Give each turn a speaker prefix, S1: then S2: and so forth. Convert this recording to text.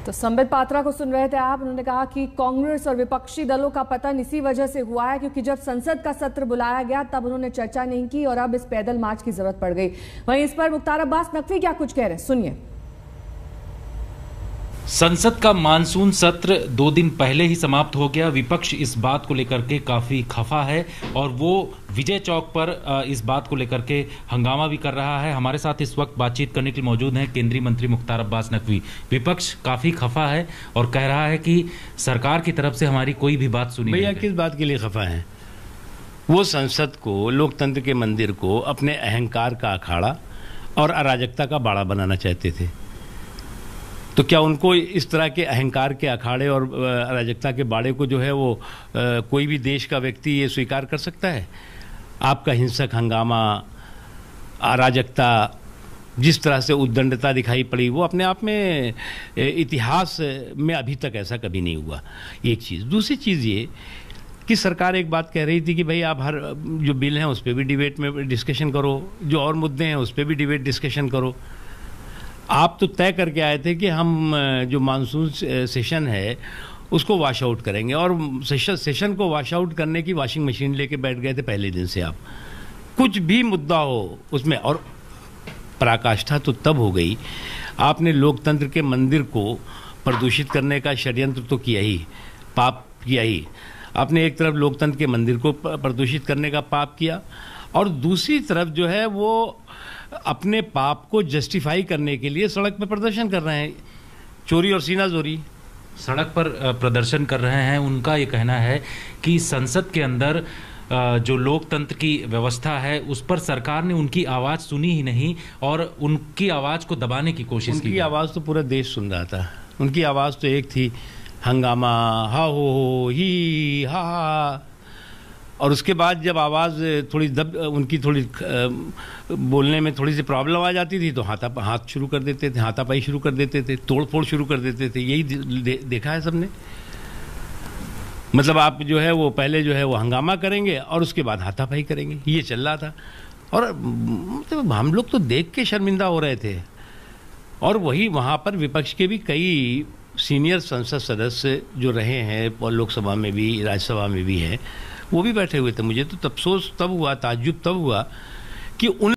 S1: तो संबित पात्रा को सुन रहे थे आप। उन्होंने कहा कि कांग्रेस और विपक्षी दलों का पतन इसी वजह से हुआ है क्योंकि जब संसद का सत्र बुलाया गया तब उन्होंने चर्चा नहीं की और अब इस पैदल मार्च की जरूरत पड़ गई। वहीं इस पर मुख्तार अब्बास नकवी क्या कुछ कह रहे हैं, सुनिए।
S2: संसद का मानसून सत्र 2 दिन पहले ही समाप्त हो गया। विपक्ष इस बात को लेकर के काफी खफा है और वो विजय चौक पर इस बात को लेकर के हंगामा भी कर रहा है। हमारे साथ इस वक्त बातचीत करने के लिए मौजूद हैं केंद्रीय मंत्री मुख्तार अब्बास नकवी। विपक्ष काफी खफा है और कह रहा है कि सरकार की तरफ से हमारी कोई भी बात सुनी नहीं।
S3: भैया किस बात के लिए खफा है? वो संसद को, लोकतंत्र के मंदिर को अपने अहंकार का अखाड़ा और अराजकता का बाड़ा बनाना चाहते थे। तो क्या उनको इस तरह के अहंकार के अखाड़े और अराजकता के बाड़े को जो है वो कोई भी देश का व्यक्ति ये स्वीकार कर सकता है? आपका हिंसक हंगामा, अराजकता, जिस तरह से उद्दंडता दिखाई पड़ी, वो अपने आप में इतिहास में अभी तक ऐसा कभी नहीं हुआ। एक चीज़। दूसरी चीज़ ये कि सरकार एक बात कह रही थी कि भाई आप हर जो बिल हैं उस पर भी डिबेट में डिस्कशन करो, जो और मुद्दे हैं उस पर भी डिबेट डिस्कशन करो। आप तो तय करके आए थे कि हम जो मानसून सेशन है उसको वॉश आउट करेंगे और सेशन को वॉश आउट करने की वॉशिंग मशीन लेके बैठ गए थे पहले दिन से। आप कुछ भी मुद्दा हो उसमें, और पराकाष्ठा तो तब हो गई, आपने लोकतंत्र के मंदिर को प्रदूषित करने का षड्यंत्र तो किया ही, पाप किया ही। आपने एक तरफ लोकतंत्र के मंदिर को प्रदूषित करने का पाप किया और दूसरी तरफ जो है वो अपने पाप को जस्टिफाई करने के लिए सड़क पर प्रदर्शन कर रहे हैं, चोरी और सीनाजोरी।
S2: सड़क पर प्रदर्शन कर रहे हैं। उनका ये कहना है कि संसद के अंदर जो लोकतंत्र की व्यवस्था है उस पर सरकार ने उनकी आवाज़ सुनी ही नहीं और उनकी आवाज़ को दबाने की कोशिश की।
S3: उनकी आवाज़ तो पूरा देश सुन रहा था। उनकी आवाज़ तो एक थी, हंगामा, हा हो ही हा। और उसके बाद जब आवाज़ थोड़ी उनकी थोड़ी बोलने में थोड़ी सी प्रॉब्लम आ जाती थी तो हाथ शुरू कर देते थे, हाथापाई शुरू कर देते थे, तोड़फोड़ शुरू कर देते थे। यही देखा है सबने। मतलब आप जो है वो पहले जो है वो हंगामा करेंगे और उसके बाद हाथापाई करेंगे, ये चल रहा था। और मतलब हम लोग तो देख के शर्मिंदा हो रहे थे। और वही वहाँ पर विपक्ष के भी कई सीनियर संसद सदस्य जो रहे हैं और लोकसभा में भी राज्यसभा में भी हैं, वो भी बैठे हुए थे। मुझे तो अफसोस तब हुआ, ताज्जुब तब हुआ कि उन